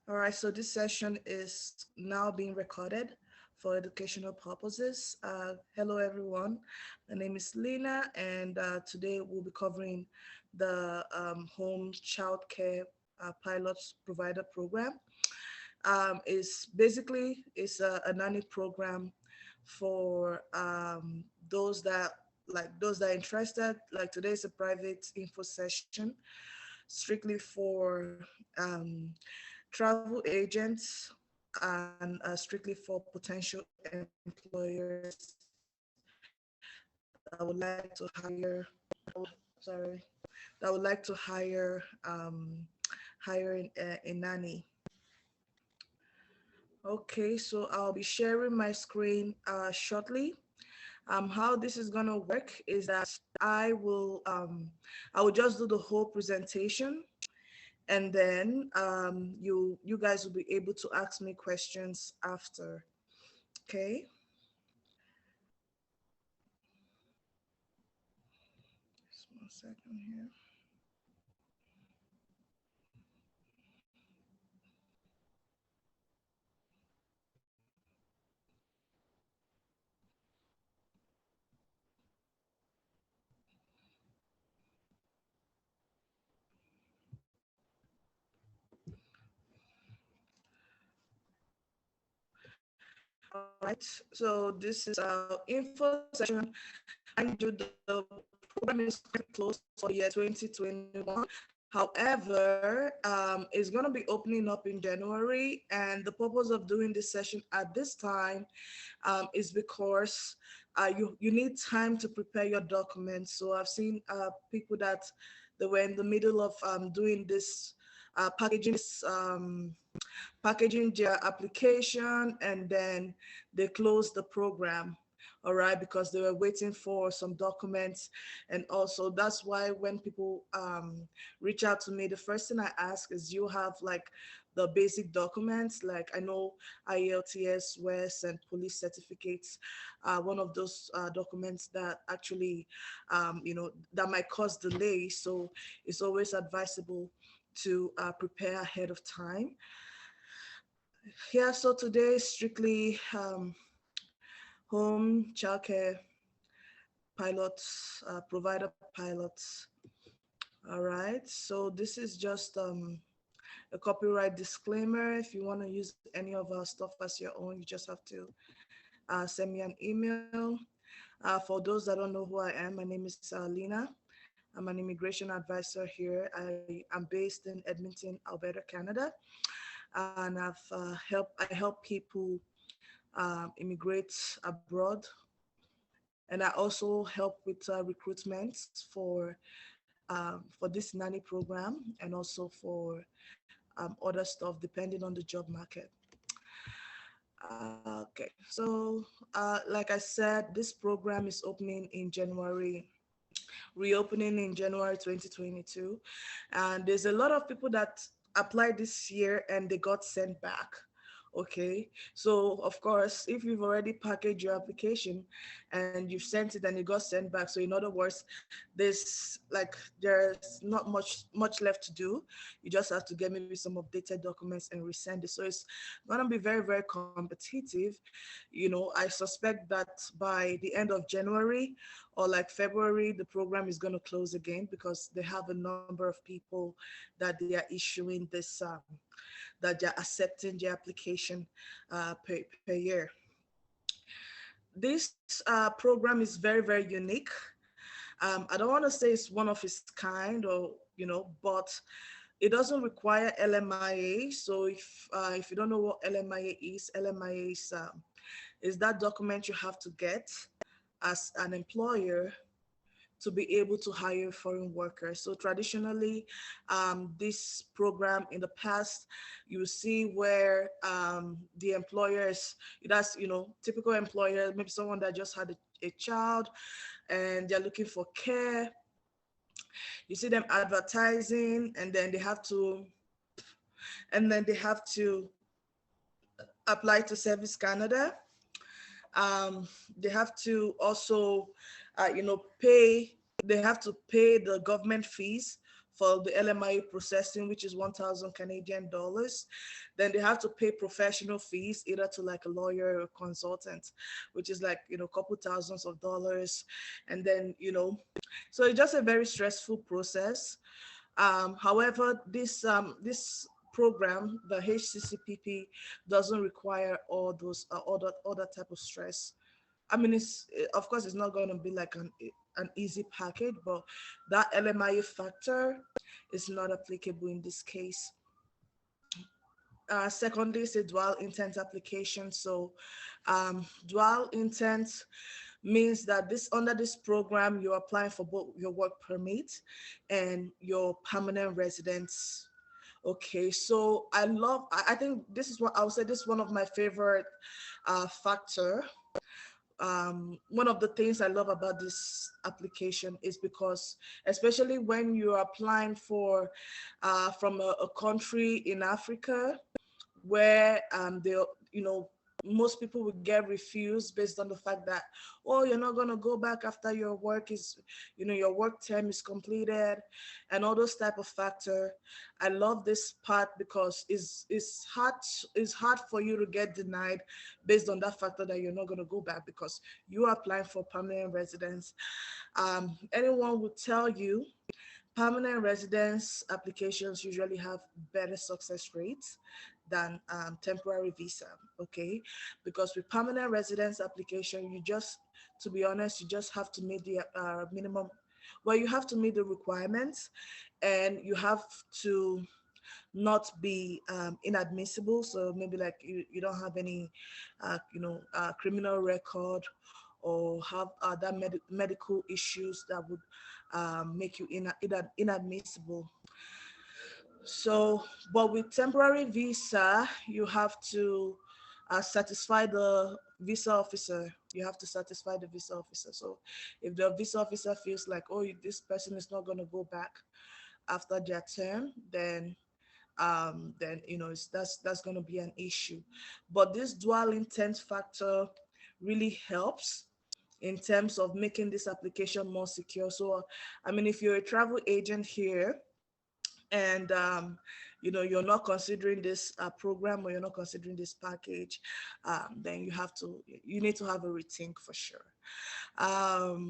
All right, so this session is now being recorded for educational purposes. Hello, everyone. My name is Lina, and today we'll be covering the home child care pilot provider program. Is basically it's a nanny program for those that are interested. Like today is a private info session, strictly for travel agents and strictly for potential employers that would like to hire, sorry, that would like to hire a nanny. Okay, so I'll be sharing my screen shortly. How this is gonna work is that I will I will just do the whole presentation, and then you guys will be able to ask me questions after. Okay. Just 1 second here. All right. So this is our info session. And you, the program is closed for year 2021. However, it's going to be opening up in January, and the purpose of doing this session at this time is because you need time to prepare your documents. So I've seen people that they were in the middle of doing this packaging their application, and then they closed the program. All right, because they were waiting for some documents. And also that's why when people reach out to me, the first thing I ask is, you have like the basic documents? Like I know IELTS, WES, and police certificates are one of those documents that actually that might cause delay. So it's always advisable to prepare ahead of time. Yeah, so today is strictly home childcare pilots, provider pilots. All right, so this is just a copyright disclaimer. If you want to use any of our stuff as your own, you just have to send me an email. For those that don't know who I am, my name is Lina. I'm an immigration advisor here. I am based in Edmonton, Alberta, Canada, and I help people immigrate abroad, and I also help with recruitment for this nanny program, and also for other stuff depending on the job market. Okay, so like I said, this program is opening in January, reopening in January 2022, and there's a lot of people that applied this year and they got sent back. Okay, so of course, if you've already packaged your application and you've sent it and it got sent back, so in other words, there's not much left to do. You just have to get maybe some updated documents and resend it. So it's gonna be very, very competitive. I suspect that by the end of January or like February, the program is gonna close again, because they have a number of people that they are issuing this that they're accepting the application per year. This program is very, very unique. I don't want to say it's one of its kind, or but it doesn't require LMIA. So if you don't know what LMIA is, LMIA is that document you have to get as an employer to be able to hire foreign workers. So traditionally, this program in the past, you see where the employers, that's, typical employer, maybe someone that just had a child and they're looking for care. You see them advertising, and then they have to apply to Service Canada. They have to also, pay. They have to pay the government fees for the LMIA processing, which is 1,000 Canadian dollars. Then they have to pay professional fees, either to like a lawyer or consultant, which is like, a couple thousands of dollars. And then, so it's just a very stressful process. However, this program, the HCCPP, doesn't require all those all that type of stress. I mean, of course it's not going to be like an easy package, but that LMIA factor is not applicable in this case. Secondly, it's a dual intent application. So dual intent means that under this program, you're applying for both your work permit and your permanent residence. Okay, so I think this is what I would say, this is one of my favorite factor. One of the things I love about this application is because, especially when you're applying for from a country in Africa, where they, most people would get refused based on the fact that, oh, you're not going to go back after your work is, your work term is completed, and all those type of factor. I love this part because it's hard for you to get denied based on that factor that you're not going to go back because you are applying for permanent residence. Anyone would tell you permanent residence applications usually have better success rates than temporary visa, okay? Because with permanent residence application, to be honest, you just have to meet the minimum, well, you have to meet the requirements, and you have to not be inadmissible. So maybe like you don't have any, criminal record, or have other medical issues that would make you inadmissible. So, but with temporary visa, you have to satisfy the visa officer. You have to satisfy the visa officer. So if the visa officer feels like, oh, this person is not going to go back after their term, then that's going to be an issue. But this dual intent factor really helps in terms of making this application more secure. So, I mean, if you're a travel agent here, and you're not considering this program, or you're not considering this package, then you need to have a rethink for sure,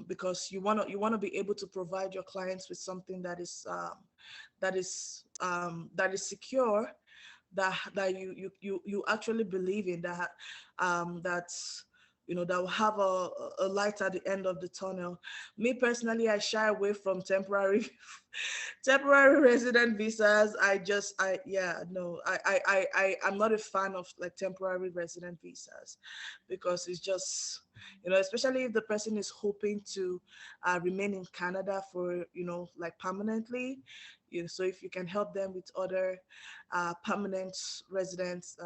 because you want to be able to provide your clients with something that is secure, that you actually believe in, that's that will have a light at the end of the tunnel. Me personally, I shy away from temporary temporary resident visas. I'm not a fan of like temporary resident visas, because it's just, especially if the person is hoping to remain in Canada for, like permanently. So if you can help them with other permanent residence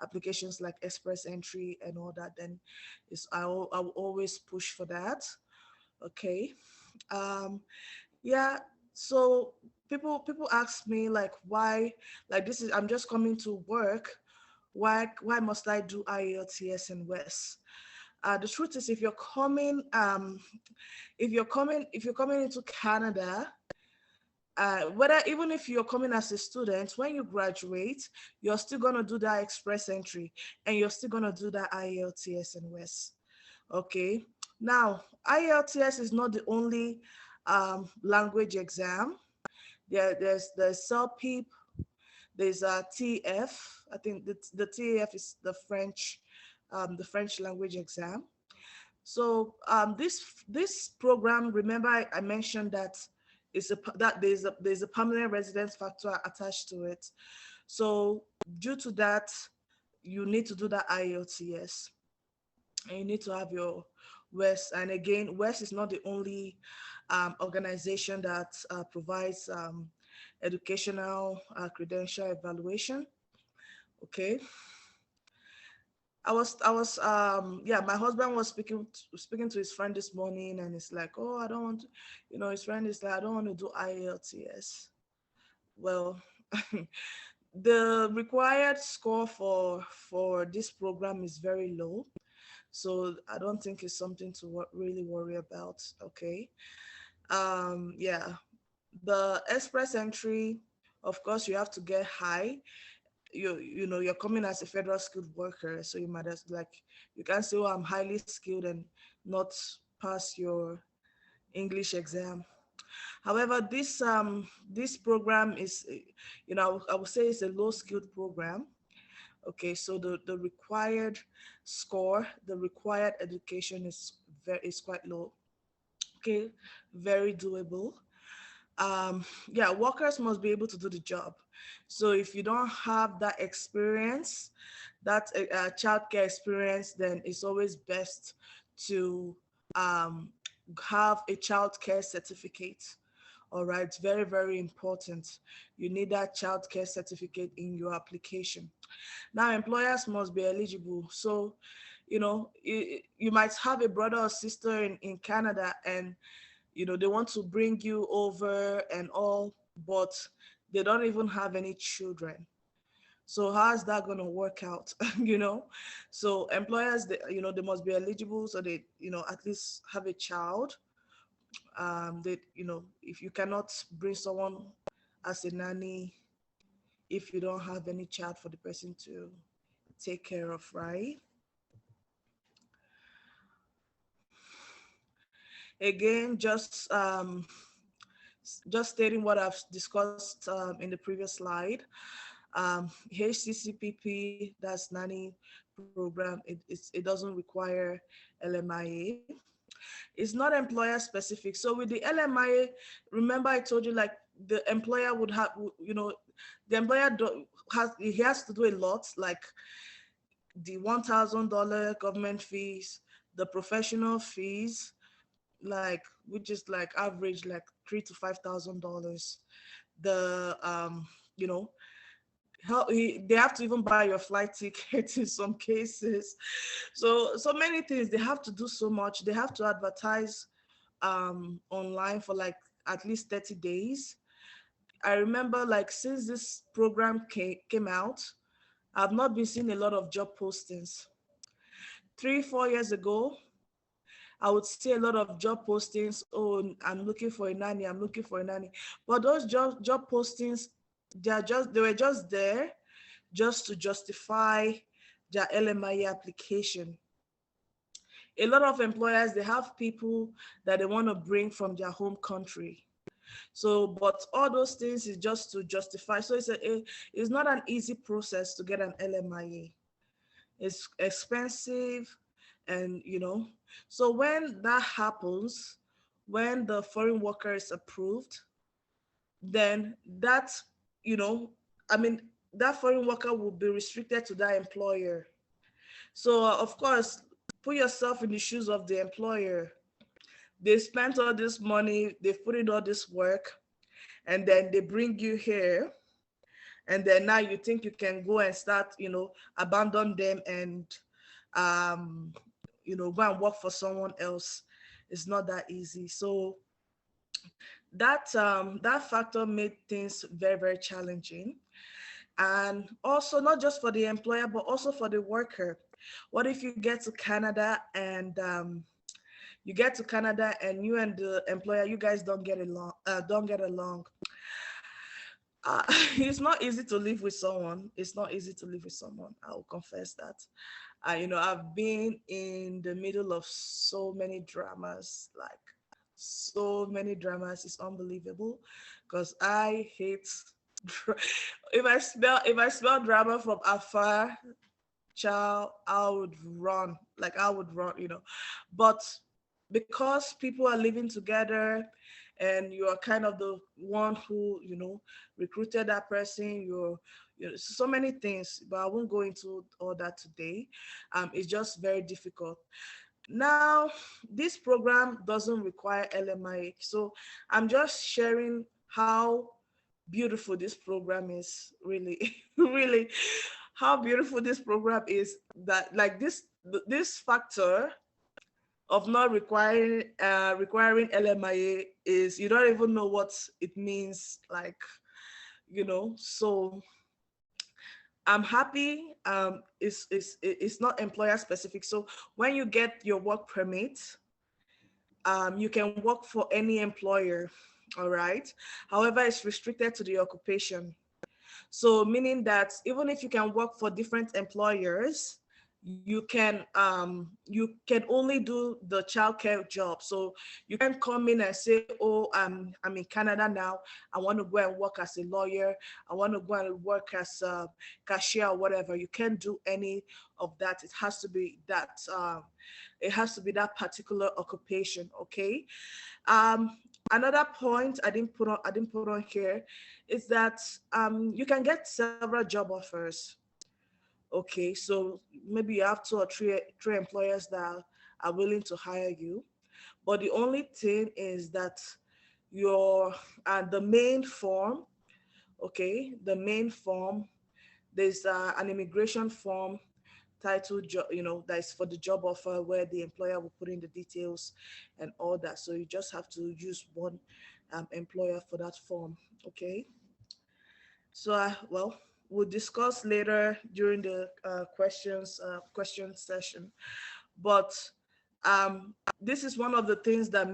applications like express entry and all that, then I'll always push for that. Okay. Yeah. So people ask me like, why, like, I'm just coming to work. Why must I do IELTS in West? The truth is, if you're coming into Canada, whether even if you're coming as a student, when you graduate, you're still gonna do that express entry, and you're still gonna do that IELTS in West. Okay. Now, IELTS is not the only language exam. There's the CELPIP, there's a TF. I think the TF is the French language exam. So this program, remember I mentioned that there's a permanent residence factor attached to it. So due to that, you need to do that IELTS, and you need to have your WES. And again, WES is not the only organization that provides educational credential evaluation. Okay. My husband was speaking to his friend this morning, and it's like, oh, I don't want to, his friend is like, I don't want to do IELTS. Well, the required score for this program is very low. So I don't think it's something to really worry about. Okay. Yeah. The express entry, of course, you have to get high. You know, you're coming as a federal skilled worker, so you might as like, you can't say, oh, I'm highly skilled and not pass your English exam. However, this program is, you know, I would say it's a low skilled program. Okay, so the required score, the required education is quite low. Okay, very doable. Yeah, workers must be able to do the job. So if you don't have that experience, that childcare experience, then it's always best to um, have a childcare certificate. All right, it's very, very important. You need that childcare certificate in your application. Now, employers must be eligible. So, you know, you might have a brother or sister in Canada, and you know, they want to bring you over and all, but they don't even have any children. So how's that going to work out? You know, so employers, you know, they must be eligible, so they, you know, at least have a child. They, you know, if you cannot bring someone as a nanny, if you don't have any child for the person to take care of, right? Again, just stating what I've discussed in the previous slide. HCCPP, that's nanny program, it doesn't require LMIA. It's not employer specific. So with the LMIA, remember I told you, like, the employer would have, you know, the employer he has to do a lot, like the $1,000 government fees, the professional fees, like, which is like average like $3,000 to $5,000. The you know, they have to even buy your flight ticket in some cases. So many things, they have to do so much. They have to advertise online for like at least 30 days. I remember, like, since this program came out, I've not been seeing a lot of job postings. 3 4 years ago, I would see a lot of job postings. Oh, I'm looking for a nanny, I'm looking for a nanny. But those job postings, they were just there just to justify their LMIA application. A lot of employers, they have people that they want to bring from their home country. So, but all those things is just to justify. So it's not an easy process to get an LMIA. It's expensive, and you know. So when that happens, when the foreign worker is approved, then that, you know, I mean, that foreign worker will be restricted to that employer. So of course, put yourself in the shoes of the employer. They spent all this money, they've put in all this work, and then they bring you here, and then now you think you can go and start, you know, abandon them and um you know, go and work for someone else. It's not that easy. So that factor made things very, very challenging. And also, not just for the employer but also for the worker. What if you get to Canada and you and the employer, you guys don't get along. uh, it's not easy to live with someone. It's not easy to live with someone. I'll confess that. You know, I've been in the middle of so many dramas, like so many dramas. It's unbelievable, because I hate. If I smell drama from afar, child, I would run. Like, I would run, you know. But because people are living together, and you are kind of the one who, you know, recruited that person, you know, so many things, but I won't go into all that today. It's just very difficult. Now, this program doesn't require LMI, so I'm just sharing how beautiful this program is, really. Really, how beautiful this program is, that like this factor of not requiring LMIA is, you don't even know what it means, like, you know. So I'm happy. It's not employer specific. So when you get your work permit, you can work for any employer. all right? However, it's restricted to the occupation. So meaning that even if you can work for different employers, you can only do the childcare job. So you can come in and say, oh, I'm in Canada now. I want to go and work as a lawyer. I want to go and work as a cashier or whatever. You can't do any of that. It has to be that it has to be that particular occupation. Okay. Another point I didn't put on here is that you can get several job offers. Okay, so maybe you have two or three employers that are willing to hire you, but the only thing is that your the main form, okay, the main form, there's an immigration form titled job, that is for the job offer, where the employer will put in the details and all that. So you just have to use one employer for that form. Okay. So well, we'll discuss later during the question session. But this is one of the things that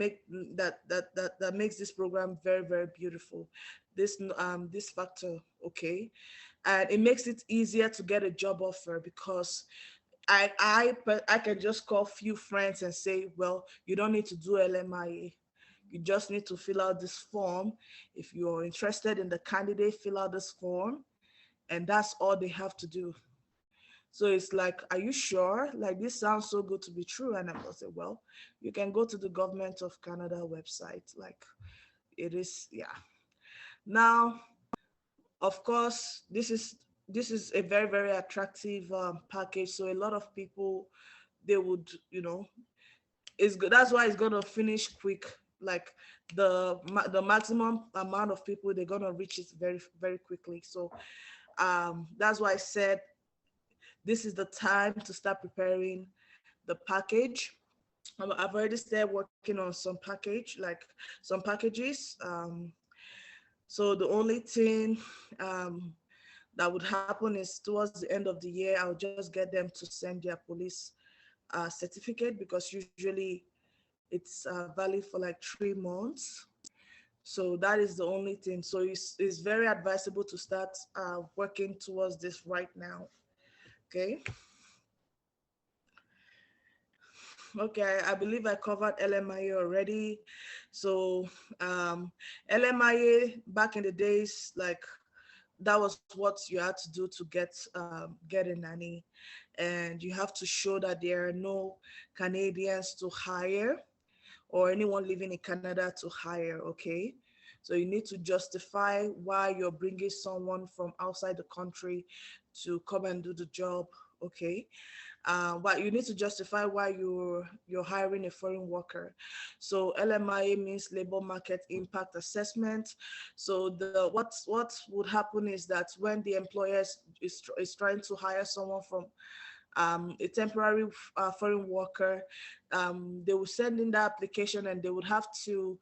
that makes this program very, very beautiful. This factor, okay, and it makes it easier to get a job offer, because I can just call few friends and say, well, you don't need to do LMIA. You just need to fill out this form. If you're interested in the candidate, fill out this form, and that's all they have to do. So it's like, are you sure? Like, this sounds so good to be true. And I'm gonna say, well, you can go to the Government of Canada website. Like, it is, yeah. Now, of course, this is a very, very attractive package. So a lot of people, they would, it's good. That's why it's gonna finish quick. Like, the maximum amount of people, they're gonna reach it very, very quickly. So that's why I said this is the time to start preparing the package. I've already started working on some packages. So the only thing that would happen is towards the end of the year, I'll just get them to send their police certificate, because usually it's valid for like 3 months. So that is the only thing. So it's very advisable to start working towards this right now. Okay. Okay, I believe I covered LMIA already. So LMIA back in the days, like, that was what you had to do to get a nanny, and you have to show that there are no Canadians to hire, or anyone living in Canada to hire. Okay, so you need to justify why you're bringing someone from outside the country to come and do the job. Okay, but you need to justify why you're hiring a foreign worker. So LMIA means labor market impact assessment. So what would happen is that when the employer is trying to hire someone from a temporary foreign worker, they will send in the application, and they would have to,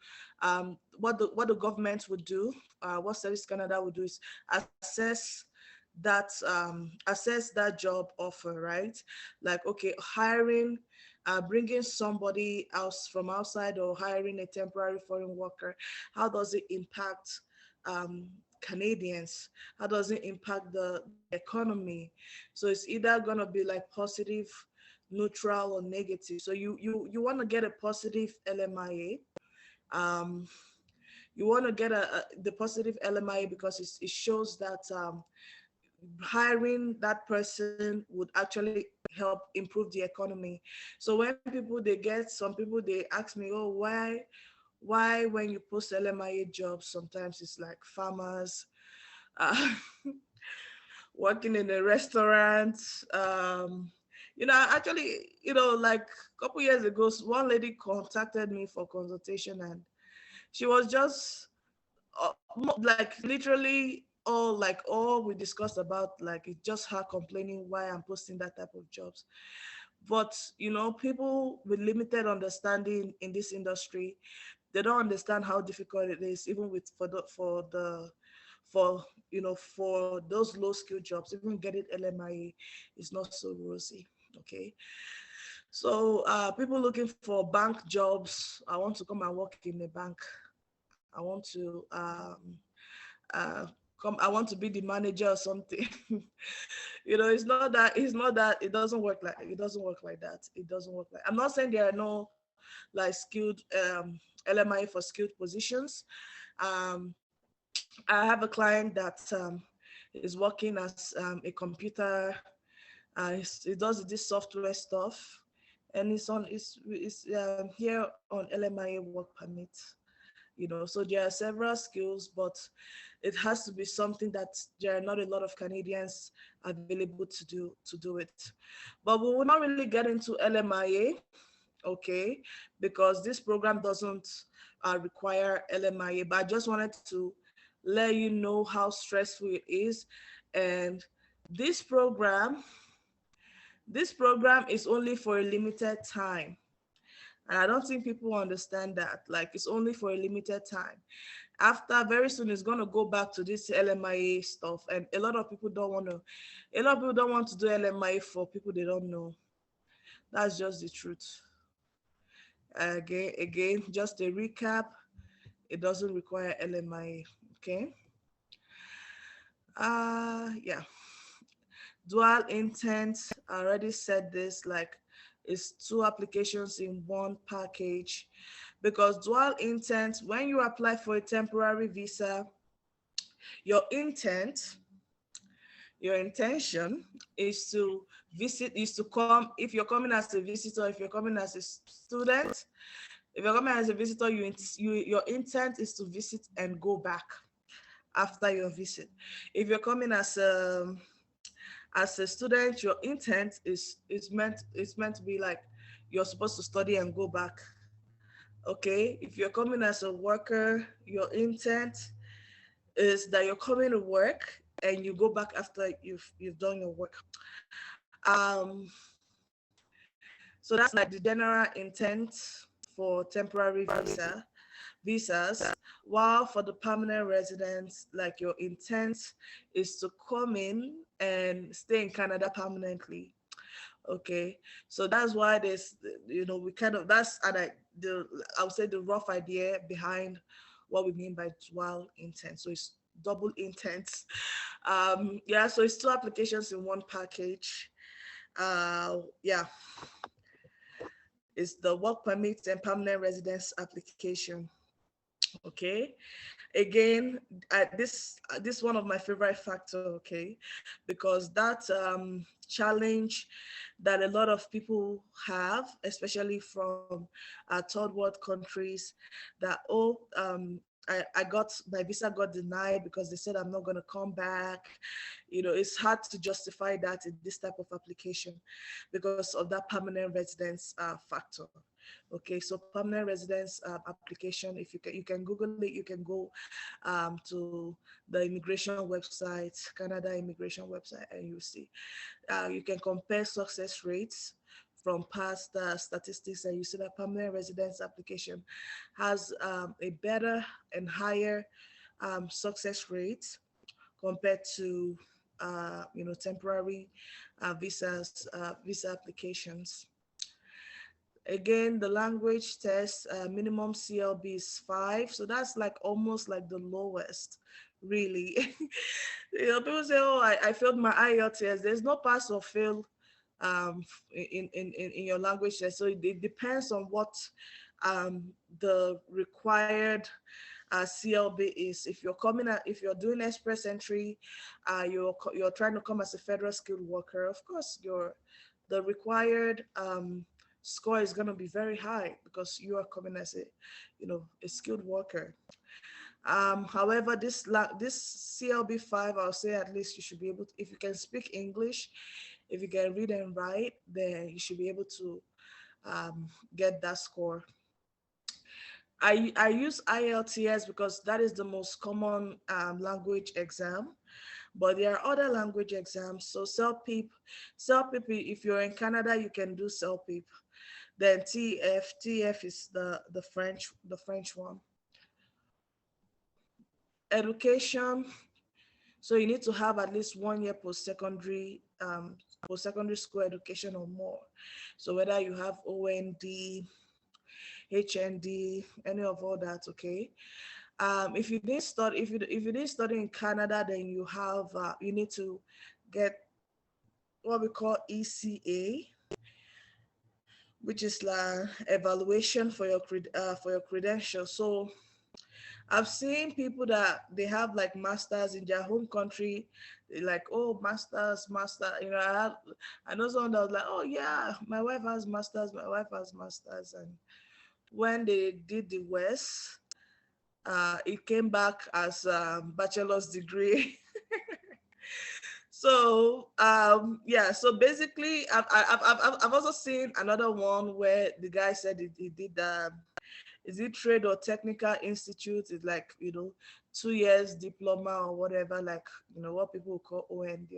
what the government would do, what Service Canada would do is assess that job offer, right? Like, okay, hiring, bringing somebody else from outside, or hiring a temporary foreign worker, how does it impact Canadians? How does it impact the economy? So it's either gonna be like positive, neutral, or negative. So you want to get a positive LMIA. Um, you want to get the positive LMIA because it shows that hiring that person would actually help improve the economy. So when some people, they ask me, oh, why when you post LMIA jobs, sometimes it's like farmers, uh, working in a restaurant. Actually, like a couple years ago, one lady contacted me for consultation, and she was just like literally all we discussed about, like, it's just her complaining why I'm posting that type of jobs. But people with limited understanding in this industry, they don't understand how difficult it is, even with for those low skill jobs. Even getting LMIA is not so rosy. Okay, so people looking for bank jobs, I want to come and work in a bank. I want to uh, come. I want to be the manager or something. It's not that. It doesn't work like. It doesn't work like that. It doesn't work like. I'm not saying there are no like skilled LMI for skilled positions. Um, I have a client that is working as a computer. He does this software stuff, and it's here on LMIA work permit. So there are several skills, but it has to be something that there are not a lot of Canadians available to do it. But we will not really get into LMIA, okay, because this program doesn't require LMIA. But I just wanted to let you know how stressful it is, and this program this program is only for a limited time. And I don't think people understand that. Like, it's only for a limited time. After, very soon, it's going to go back to this LMIA stuff. And a lot of people don't want to do LMIA for people they don't know. That's just the truth. Again, just a recap. It doesn't require LMIA. Okay. Yeah. Dual intent, I already said this, like, it's two applications in one package, because dual intent, when you apply for a temporary visa, your intention is to come. If you're coming as a visitor, if you're coming as a student, if you're coming as a visitor, your intent is to visit and go back after your visit. If you're coming as a student, your intent is meant to be like, you're supposed to study and go back. Okay, if you're coming as a worker, your intent is that you're coming to work and you go back after you've done your work. So that's like the general intent for temporary visas, while for the permanent residents, like, your intent is to come in and stay in Canada permanently. Okay, so that's why there's, we kind of, that's I would say the rough idea behind what we mean by dual intent. So it's double intent. Yeah, so it's two applications in one package. Yeah, it's the work permit and permanent residence application. Okay, again, this one of my favorite factor. Okay, because that challenge that a lot of people have, especially from third world countries, that, I got my visa got denied because they said I'm not going to come back. It's hard to justify that in this type of application because of that permanent residence factor. Okay, so permanent residence application, if you can Google it, you can go to the immigration website, Canada immigration website, and you see. You can compare success rates from past statistics, and you see that permanent residence application has a better and higher success rate compared to temporary visa applications. Again, the language test, minimum CLB is 5. So that's like almost like the lowest, really. People say, oh, I failed my IELTS. There's no pass or fail in your language test. So it depends on what the required CLB is. If you're doing express entry, you're trying to come as a federal skilled worker, of course, the required score is going to be very high because you are coming as a skilled worker. However, this CLB 5, I'll say at least you should be able to, if you can speak English, if you can read and write, then you should be able to get that score. I use IELTS because that is the most common language exam, but there are other language exams. So CELPIP, if you're in Canada, you can do CELPIP. Then TF is the French one. Education, so you need to have at least 1 year post-secondary school education or more. So whether you have OND, HND, any of all that, okay. If you didn't study, if you didn't study in Canada, then you have you need to get what we call ECA, which is like evaluation for your credentials. So I've seen people that they have like masters in their home country. They like, oh, masters, master. You know, I know someone that was like, oh yeah, my wife has masters, my wife has masters, and when they did the West, it came back as a bachelor's degree. So yeah, so basically, I've also seen another one where the guy said he did is it trade or technical institute? It's like 2 years diploma or whatever, like what people call OND.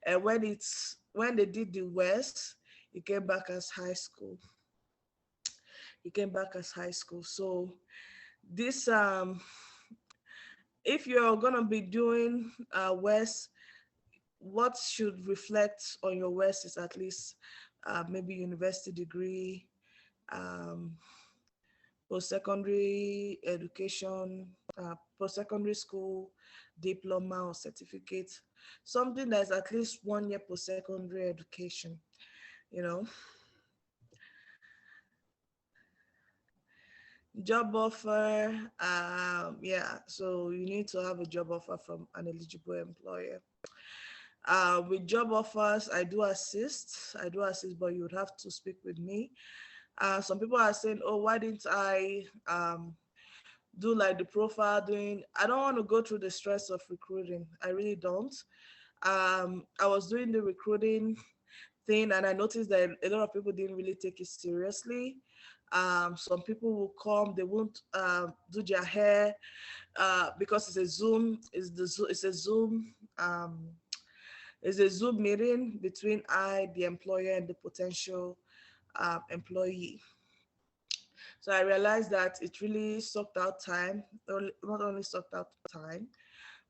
And when they did the West, it came back as high school. It came back as high school. So this if you're gonna be doing West, what should reflect on your West is at least maybe university degree, um, post-secondary education, post-secondary school diploma or certificate, something that's at least 1 year post-secondary education, you know. Job offer, yeah, so you need to have a job offer from an eligible employer. With job offers, I do assist, but you would have to speak with me. Some people are saying, oh, why didn't I do like the profile doing? I don't want to go through the stress of recruiting. I really don't. I was doing the recruiting thing and I noticed that a lot of people didn't really take it seriously. Some people will come, they won't do their hair because it's a Zoom, it's a Zoom it's a Zoom meeting between the employer, and the potential employee. So I realized that it really sucked out time, not only sucked out time,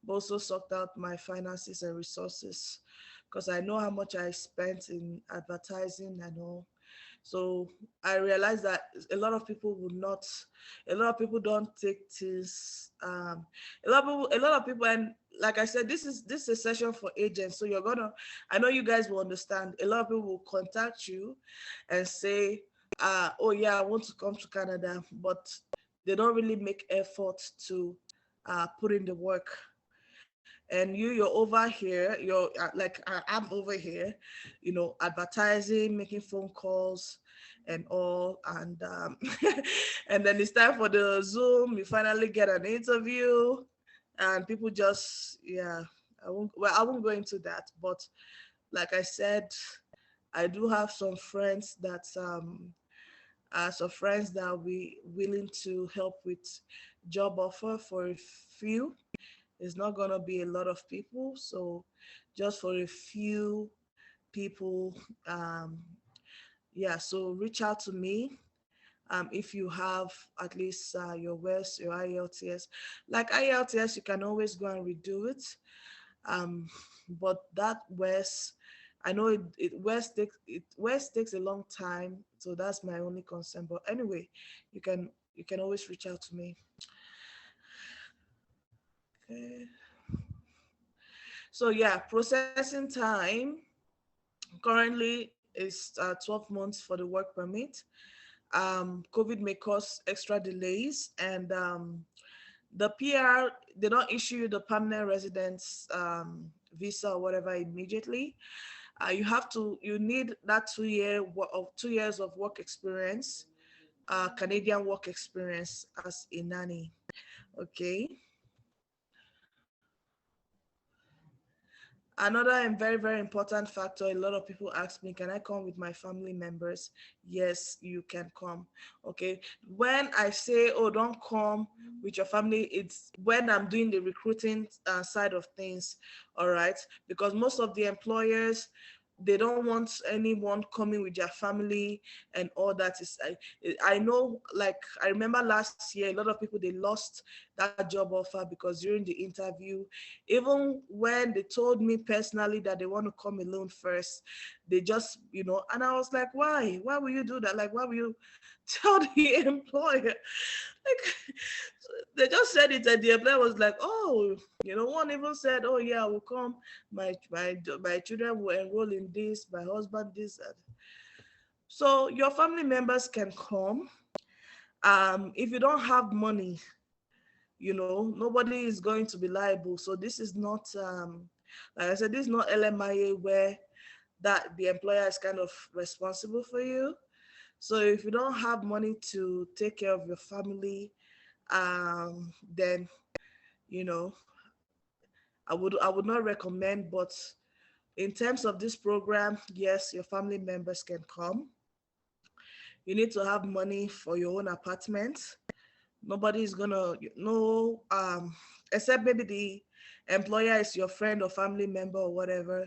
but also sucked out my finances and resources because I know how much I spent in advertising and all. So I realized that a lot of people don't take this. A lot of people, and like I said, this is a session for agents. So I know you guys will understand. A lot of people will contact you and say, oh yeah, I want to come to Canada, but they don't really make effort to put in the work. And you're over here, I'm over here, advertising, making phone calls and all, and and then it's time for the Zoom. You finally get an interview, and people just, yeah, I won't go into that, but like I said, I do have some friends that will be willing to help with job offer for a few. It's not gonna be a lot of people, so just for a few people, yeah. So reach out to me if you have at least your West, your IELTS. Like IELTS, you can always go and redo it. But that West, I know West takes a long time, so that's my only concern. But anyway, you can always reach out to me. Okay. So yeah, processing time currently is 12 months for the work permit. COVID may cause extra delays, and the PR, they don't issue you the permanent residence visa or whatever immediately. You need that 2 years of work experience, Canadian work experience as a nanny. Okay. Another and very, very important factor, a lot of people ask me, can I come with my family members? Yes, you can come. Okay. When I say, oh, don't come with your family, it's when I'm doing the recruiting side of things. All right. Because most of the employers, they don't want anyone coming with their family and all that. I know, like, I remember last year, a lot of people, they lost that job offer because during the interview, even when they told me personally that they want to come alone first, they just, and I was like, why will you do that? Like, why will you tell the employer? Like, they just said it, and the employer was like, oh, one even said, oh yeah, I will come. My children will enroll in this. My husband this. So your family members can come. If you don't have money, nobody is going to be liable. So this is not, like I said, this is not LMIA where that the employer is kind of responsible for you. So if you don't have money to take care of your family, then you know I would not recommend. But in terms of this program, yes, your family members can come. You need to have money for your own apartment. Nobody's gonna no except maybe the employer is your friend or family member or whatever,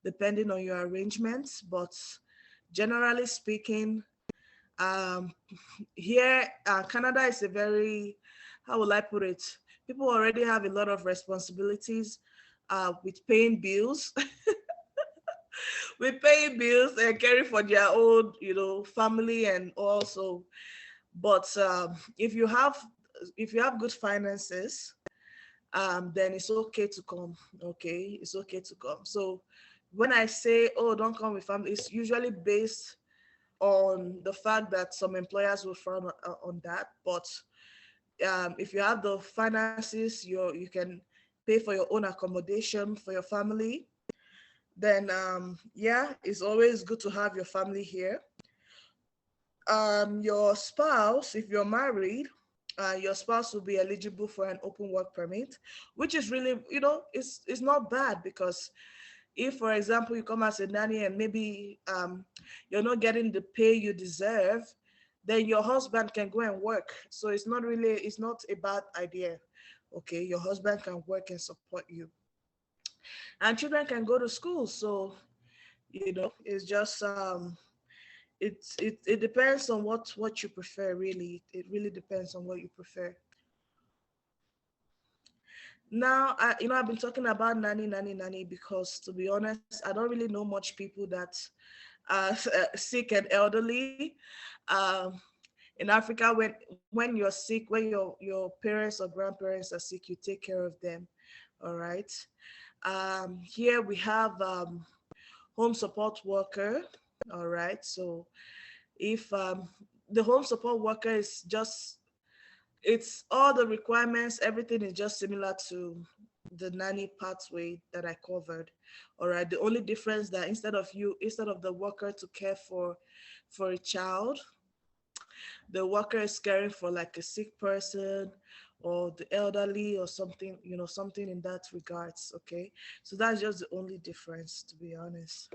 depending on your arrangements. But generally speaking, um here, Canada is a very, how will I put it, people already have a lot of responsibilities with paying bills with paying bills and caring for their own, family. And also, but if you have good finances, then it's okay to come. Okay, it's okay to come. So when I say, oh, don't come with family, it's usually based on the fact that some employers will frown on that. But if you have the finances, you can pay for your own accommodation for your family. Then yeah, it's always good to have your family here. Your spouse, if you're married, your spouse will be eligible for an open work permit, which is really, it's not bad. Because if, for example, you come as a nanny and maybe you're not getting the pay you deserve, then your husband can go and work. So it's not a bad idea. Okay, your husband can work and support you, and children can go to school. So it's just it depends on what you prefer. Really, it really depends on what you prefer. Now, I've been talking about nanny because, to be honest, I don't really know much people that are sick and elderly. Um, in Africa, when you're sick, when your parents or grandparents are sick, you take care of them. All right. Here we have home support worker. All right. So if the home support worker is just, it's all the requirements, everything is just similar to the nanny pathway that I covered. All right. The only difference that instead of the worker to care for a child, the worker is caring for like a sick person or the elderly or something, something in that regards. Okay. So that's just the only difference, to be honest.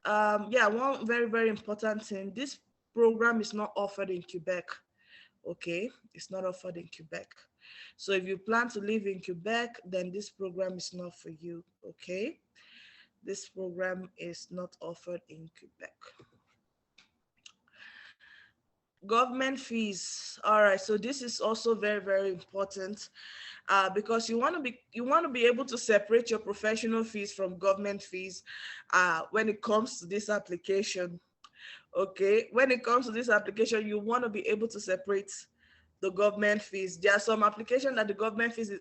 Yeah, one very, very important thing, this program is not offered in Quebec. Okay, it's not offered in Quebec. So if you plan to live in Quebec, then this program is not for you. Okay, this program is not offered in Quebec. Government fees. All right, so this is also very, very important, because you want to be able to separate your professional fees from government fees when it comes to this application. Okay, when it comes to this application, you want to be able to separate the government fees. There are some applications that the government fees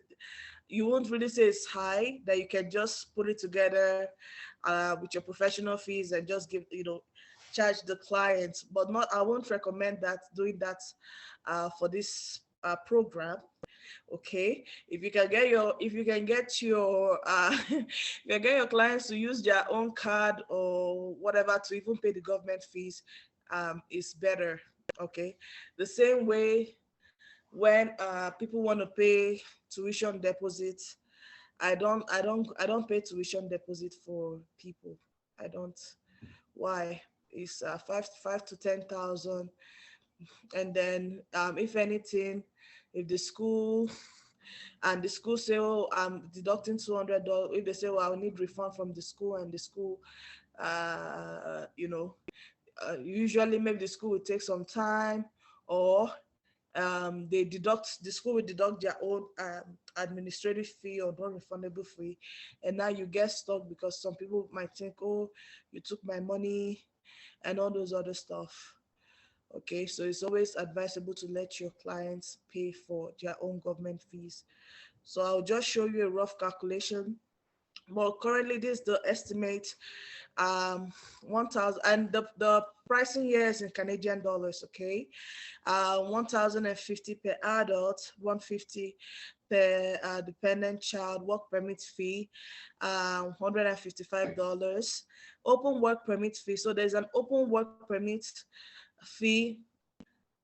you won't really say it's high, that you can just put it together with your professional fees and just charge the client. But not, I won't recommend doing that for this program. Okay, if you can get your clients to use their own card or whatever to even pay the government fees, is better. Okay, the same way when people want to pay tuition deposits, I don't pay tuition deposit for people. I don't. Why? It's 5 to 10,000. And then if anything, if the school say, oh, I'm deducting $200, if they say, well, I'll need refund from the school, and the school usually maybe the school will take some time, or the school will deduct their own administrative fee or non-refundable fee, and now you get stuck because some people might think, oh, you took my money and all those other stuff. Okay, so it's always advisable to let your clients pay for their own government fees. So I'll just show you a rough calculation. Well, currently this is the estimate, 1,000, and the pricing here is in Canadian dollars, okay? 1,050 per adult, 150 per dependent child, work permit fee, $155. Open work permit fee. So there's an open work permit fee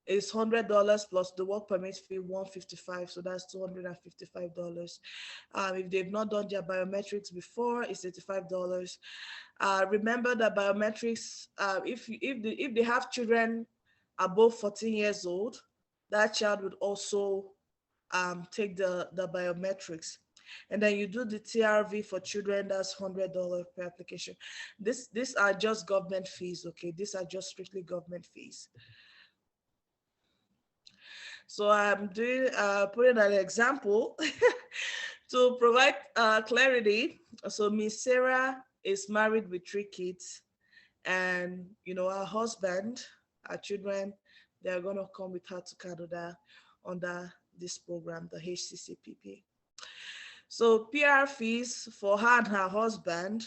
is $100 plus the work permit fee 155, so that's $255. If they've not done their biometrics before, it's $85. Remember that biometrics, if they have children above 14 years old, that child would also take the biometrics. And then you do the TRV for children, that's $100 per application. These are just government fees, okay? These are just strictly government fees. So I'm doing putting an example to provide clarity. So Miss Sarah is married with 3 kids, and her husband, her children, they're gonna come with her to Canada under this program, the HCCPP. So PR fees for her and her husband,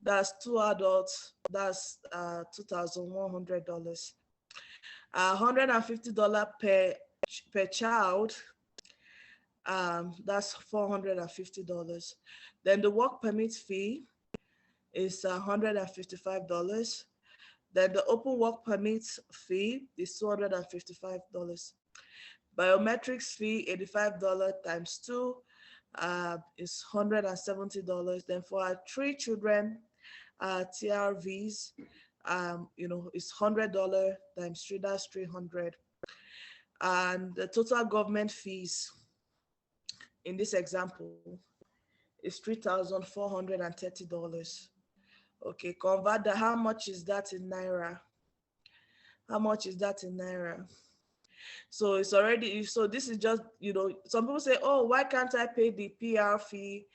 that's 2 adults, that's $2,100. $150 per child, that's $450. Then the work permit fee is $155. Then the open work permit fee is $255. Biometrics fee, $85 times 2 is $170. Then for our 3 children, TRVs, it's $100 times 3, that's 300. And the total government fees in this example is $3,430. Okay, convert that. How much is that in naira? How much is that in naira? So it's already, so this is just, some people say, oh, why can't I pay the PR fee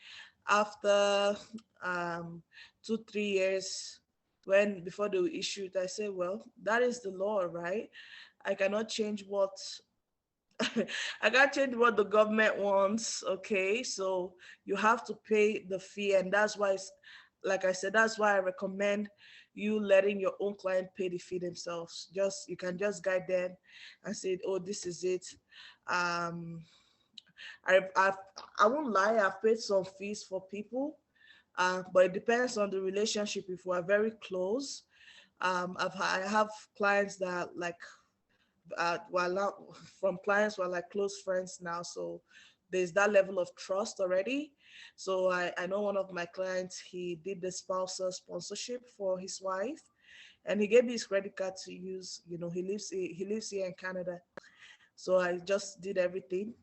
after 2-3 years before they will issue it? I say, well, that is the law, right? I cannot change what I can't change what the government wants. Okay, so you have to pay the fee, and that's why, like I said, that's why I recommend you letting your own client pay the fee themselves. You can just guide them and say, oh, this is it. Um, I won't lie, I've paid some fees for people, but it depends on the relationship. If we're very close, I have clients that like well, now from clients who are like close friends now, so there's that level of trust already. So I know one of my clients, he did the spousal sponsorship for his wife, and he gave me his credit card to use. He lives here in Canada, so I just did everything,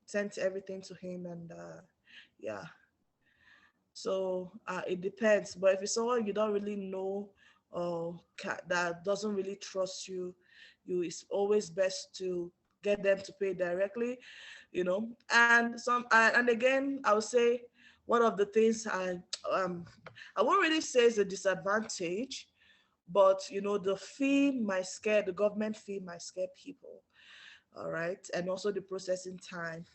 sent everything to him, and yeah. So it depends. But if it's someone you don't really know, that doesn't really trust you, it's always best to get them to pay directly, And again, I would say one of the things I won't really say is a disadvantage, but the government fee might scare people. All right, and also the processing time.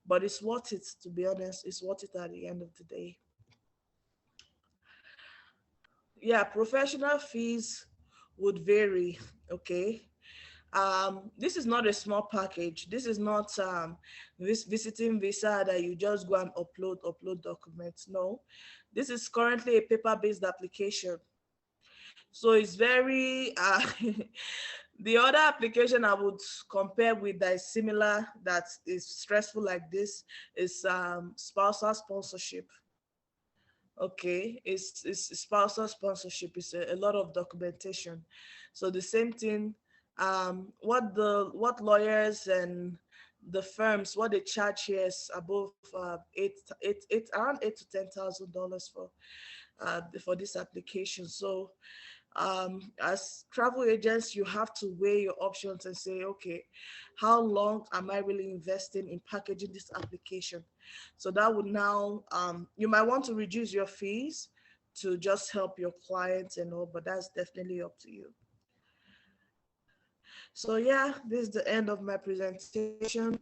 But it's worth it, to be honest. It's worth it at the end of the day. Yeah, professional fees would vary. Okay. This is not a small package. This is not this visiting visa that you just go and upload documents. No, this is currently a paper-based application. So it's very the other application I would compare with that is similar, that is stressful like this, is spousal sponsorship. Okay, it's spousal sponsorship. It's a lot of documentation. So the same thing, what lawyers and the firms, what they charge here is above around $8,000 to $10,000 for this application. So as travel agents, you have to weigh your options and say, okay, how long am I really investing in packaging this application? So that would now, you might want to reduce your fees to just help your clients and all, but that's definitely up to you. So yeah, this is the end of my presentation.